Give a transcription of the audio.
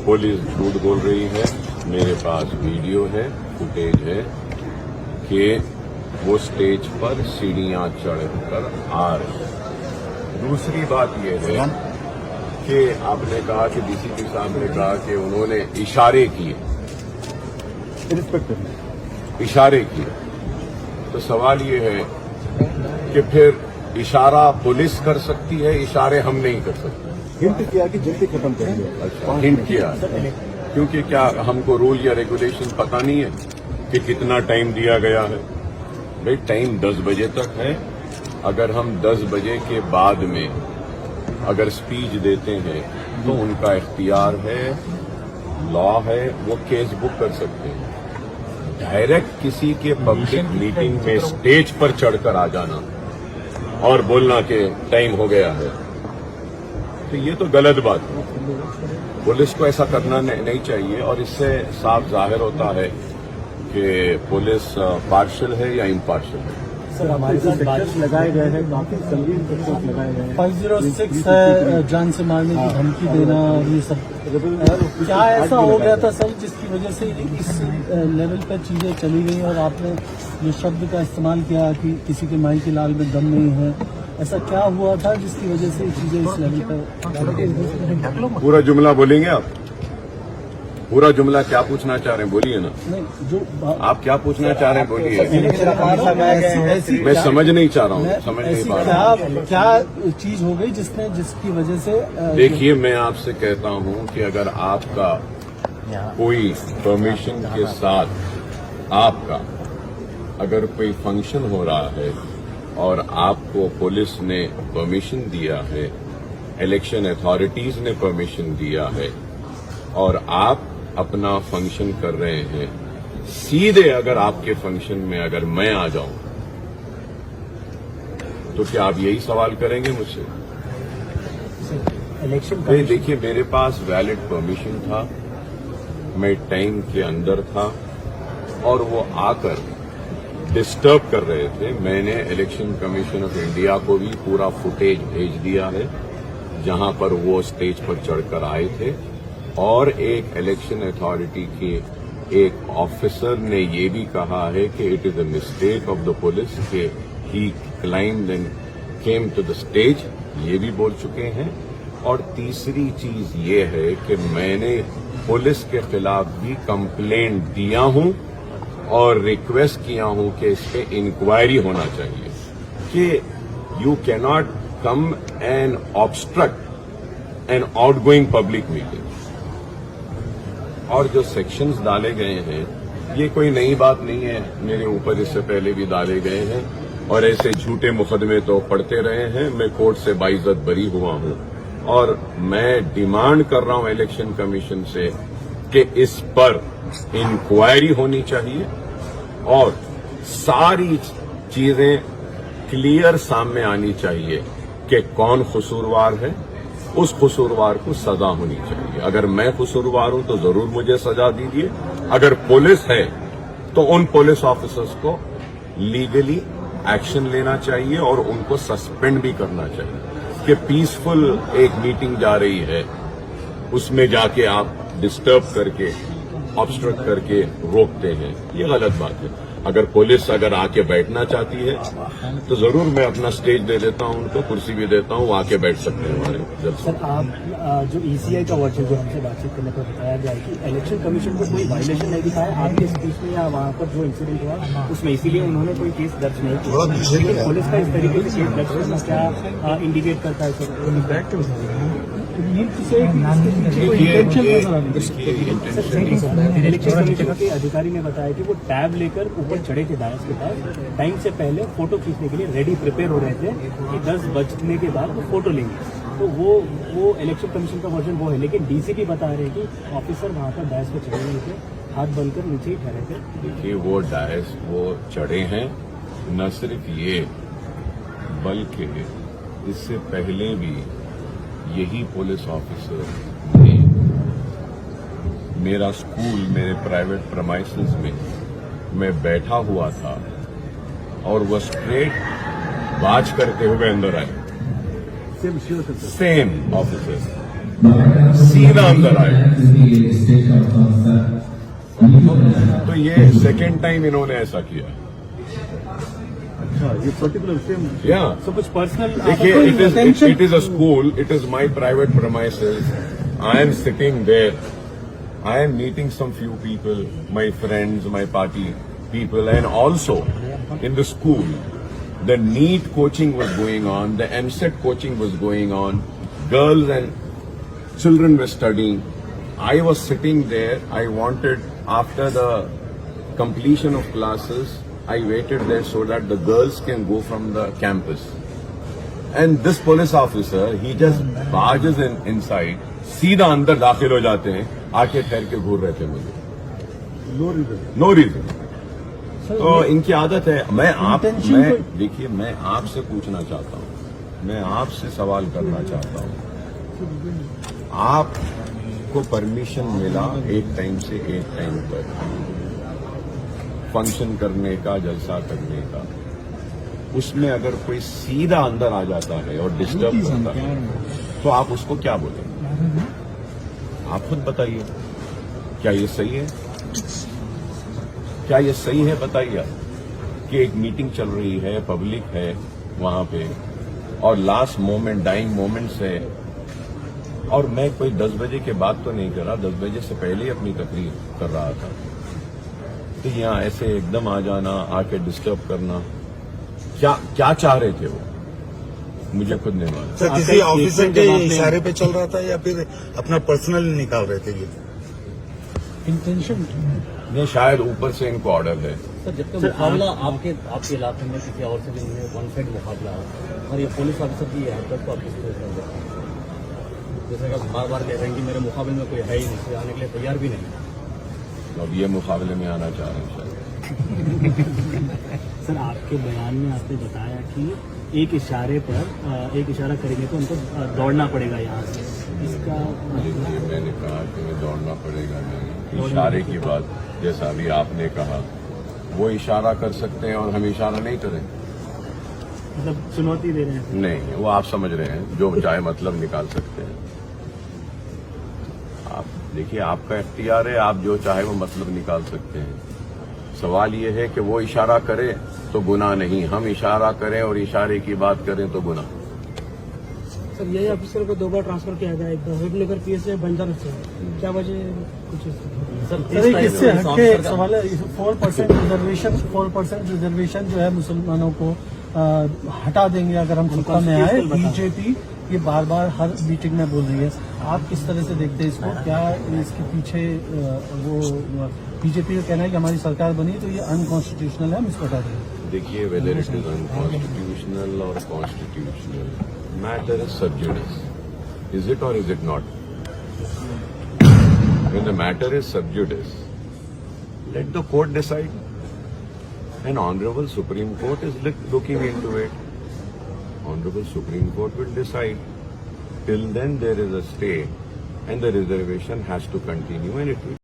Police झूठ बोल रही है। मेरे पास वीडियो है, फुटेज है कि वो स्टेज पर सीढ़ियां चढ़कर आ रही है। दूसरी बात यह है कि आपने कहा कि डीसीपी साहब ने कहा कि उन्होंने इशारे किए, इशारे किए। तो सवाल ये है कि फिर इशारा पुलिस कर सकती है, इशारे हम नहीं कर सकते। हिंट किया कि जल्दी खत्म करिए। अच्छा, हिंट किया, क्योंकि क्या हमको रूल या रेगुलेशन पता नहीं है कि कितना टाइम दिया गया है? भाई टाइम 10 बजे तक है। अगर हम 10 बजे के बाद में अगर स्पीच देते हैं तो उनका इख्तियार है, लॉ है, वो केस बुक कर सकते हैं। डायरेक्ट किसी के पब्लिक मीटिंग में स्टेज पर चढ़कर आ जाना और बोलना कि टाइम हो गया है, तो ये तो गलत बात है। पुलिस को ऐसा करना नहीं चाहिए। और इससे साफ जाहिर होता है कि पुलिस पार्शियल है या इम्पार्शियल है। सर, हमारे साथ सेक्शंस लगाए गए हैं, काफी संगीन सेक्शंस लगाए गए हैं। 506 है, जान से मारने की धमकी देना और ये सब। क्या ऐसा हो गया था सर जिसकी वजह से इस लेवल पर चीजें चली गई और आपने ये शब्द का इस्तेमाल किया कि किसी के माई के लाल में दम नहीं है? ऐसा क्या हुआ था जिसकी वजह से चीजें इस लेवल पर? पूरा जुमला बोलेंगे आप? पूरा जुमला क्या पूछना चाह रहे हैं बोलिए ना। नहीं, जो आप क्या पूछना चाह रहे हैं बोलिए। मैं समझ नहीं चाह रहा हूँ, समझ नहीं पा रहा हूँ। क्या चीज हो गई जिसकी वजह से? देखिए, मैं आपसे कहता हूँ कि अगर आपका कोई परमिशन के साथ आपका अगर कोई फंक्शन हो रहा है और आपको पुलिस ने परमिशन दिया है, इलेक्शन अथॉरिटीज ने परमिशन दिया है और आप अपना फंक्शन कर रहे हैं, सीधे अगर आपके फंक्शन में अगर मैं आ जाऊं तो क्या आप यही सवाल करेंगे मुझसे? नहीं, देखिए, मेरे पास वैलिड परमिशन था, मैं टाइम के अंदर था और वो आकर डिस्टर्ब कर रहे थे। मैंने इलेक्शन कमीशन ऑफ इंडिया को भी पूरा फुटेज भेज दिया है जहां पर वो स्टेज पर चढ़कर आए थे और एक इलेक्शन अथॉरिटी के एक ऑफिसर ने ये भी कहा है कि it is a mistake of the police कि he claimed and came to the stage, ये भी बोल चुके हैं। और तीसरी चीज ये है कि मैंने पुलिस के खिलाफ भी कंप्लेंट दिया हूं और रिक्वेस्ट किया हूं कि इस पे इंक्वायरी होना चाहिए कि you can not come and obstruct an outgoing public meeting. और जो सेक्शंस डाले गए हैं ये कोई नई बात नहीं है, मेरे ऊपर इससे पहले भी डाले गए हैं और ऐसे झूठे मुकदमे तो पड़ते रहे हैं। मैं कोर्ट से बाइज्जत बरी हुआ हूं और मैं डिमांड कर रहा हूं इलेक्शन कमीशन से कि इस पर इंक्वायरी होनी चाहिए और सारी चीजें क्लियर सामने आनी चाहिए कि कौन कसूरवार है, उस कसूरवार को सजा होनी चाहिए। अगर मैं कसूरवार हूं तो जरूर मुझे सजा दीजिए। अगर पुलिस है तो उन पुलिस ऑफिसर्स को लीगली एक्शन लेना चाहिए और उनको सस्पेंड भी करना चाहिए कि पीसफुल एक मीटिंग जा रही है उसमें जाके आप डिस्टर्ब करके ऑब्स्ट्रक्ट करके रोकते हैं, ये गलत बात है। अगर पुलिस अगर आके बैठना चाहती है तो जरूर मैं अपना स्टेज दे देता हूं, उनको कुर्सी भी देता हूं, वो आके बैठ सकते हैं हमारे जब। सर, आप जो ईसीआई का वर्चुअल जो हमसे बातचीत करने पर बताया गया है कि इलेक्शन कमीशन को कोई वायलेशन नहीं दिखाया आपके स्पीच में या वहाँ पर जो इंसिडेंट हुआ उसमें, इसीलिए उन्होंने कोई केस दर्ज नहीं किया। लेकिन पुलिस का इस तरीके से केस दर्ज करना क्या इंडिकेट करता है सर? इलेक्शन कमीशन के अधिकारी ने बताया कि वो टैब लेकर ऊपर चढ़े थे डायस के पास, टाइम से पहले फोटो खींचने के लिए रेडी प्रिपेयर हो रहे थे कि 10 बजने के बाद वो फोटो लेंगे। तो वो इलेक्शन कमीशन का वर्जन वो है, लेकिन डीसीपी बता रहे हैं कि ऑफिसर वहां पर डायस पर चढ़े हुए थे, हाथ बनकर नीचे ही ठहरे थे। देखिए, वो डायस वो चढ़े हैं, न सिर्फ ये बल्कि इससे पहले भी यही पुलिस ऑफिसर ने मेरा स्कूल, मेरे प्राइवेट प्रेमाइसेस में मैं बैठा हुआ था और वो स्ट्रेट बाज करते हुए अंदर आए, सेम ऑफिसर। सीधा अंदर आए। तो ये सेकेंड टाइम इन्होंने ऐसा किया। ये पर्टिकुलर सेम या सब कुछ पर्सनल देखिए, it is a school, it is my private premises. I am sitting there. I am meeting some few people, my friends, my party people, and also in the school, the NEET coaching was going on, the MSET coaching was going on, girls and children were studying. I was sitting there. I wanted, after the completion of classes, I waited there so that the girls can go from the campus. And this police officer, he just barges inside, सीधा अंदर दाखिल हो जाते हैं, आके ठहर के घूर रहे थे मुझे, नो रीजन। तो इनकी आदत है। मैं देखिए, मैं आपसे पूछना चाहता हूँ, मैं आपसे सवाल करना चाहता हूँ, आपको परमिशन मिला एक टाइम से एक टाइम पर फंक्शन करने का, जलसा करने का, उसमें अगर कोई सीधा अंदर आ जाता है और डिस्टर्ब करता है तो आप उसको क्या बोलेंगे? आप खुद बताइए, क्या ये सही है? क्या ये सही है? बताइए कि एक मीटिंग चल रही है, पब्लिक है वहां पे, और लास्ट मोमेंट, डाइंग मोमेंट्स है, और मैं कोई 10 बजे के बाद तो नहीं कर रहा, 10 बजे से पहले ही अपनी तकरीर कर रहा था। तो यहाँ ऐसे एकदम आ जाना, आके डिस्टर्ब करना, क्या चाह रहे थे वो? मुझे खुद नहीं मालूम। सर, किसी ऑफिसर के इशारे पे चल रहा था या फिर अपना पर्सनल निकाल रहे थे ये? इंटेंशन नहीं, शायद ऊपर से इनको ऑर्डर है। सर, जबकि मुकाबला आपके इलाके में किसी और से भी वन साइड मुकाबला है, और ये पुलिस ऑफिसर की हरकत को आप किस तरह से देखते हैं? जैसे कि बार बार कह रहे हैं कि मेरे मुकाबले में कोई है ही नहीं, आने के लिए तैयार भी नहीं। तो अब ये मुकाबले में आना चाह रहे हैं शायद। सर, आपके बयान में आपने बताया कि एक इशारा करेंगे तो उनको दौड़ना पड़ेगा यहाँ से, इसका देखिए, मैंने कहा कि दौड़ना पड़ेगा नहीं, इशारे की बात, जैसा अभी आपने कहा, वो इशारा कर सकते हैं और हम इशारा नहीं करें। मतलब चुनौती दे रहे हैं? नहीं, वो आप समझ रहे हैं, जो चाहे मतलब निकाल सकते हैं। आप देखिए, आपका इख्तियार है, आप जो चाहे वो मतलब निकाल सकते हैं। सवाल ये है कि वो इशारा करे तो गुनाह नहीं, हम इशारा करें और इशारे की बात करें तो गुनाह। सर, यही ऑफिसर को 2 बार ट्रांसफर किया गया, एक रुपनगर पीएस से बंदर से, क्या वजह कुछ? सर, इससे हटके एक सवाल है, 4% रिजर्वेशन जो है मुसलमानों को हटा देंगे अगर हम सत्ता में आए। बीजेपी ये बार बार हर मीटिंग में बोल रही है, आप किस तरह से देखते हैं इसको? क्या इसके पीछे वो बीजेपी का कहना है कि हमारी सरकार बनी तो ये अनकॉन्स्टिट्यूशनल है, हम इसको हटा देंगे? देखिए, वेदर इट इज अनकॉन्स्टिट्यूशनल और constitutional, matter is sub judice, is it और is it not? When the matter is sub judice, let the court decide. An honorable Supreme Court is looking into it. Honorable Supreme Court will decide. Till then, there is a stay, and the reservation has to continue, and it will.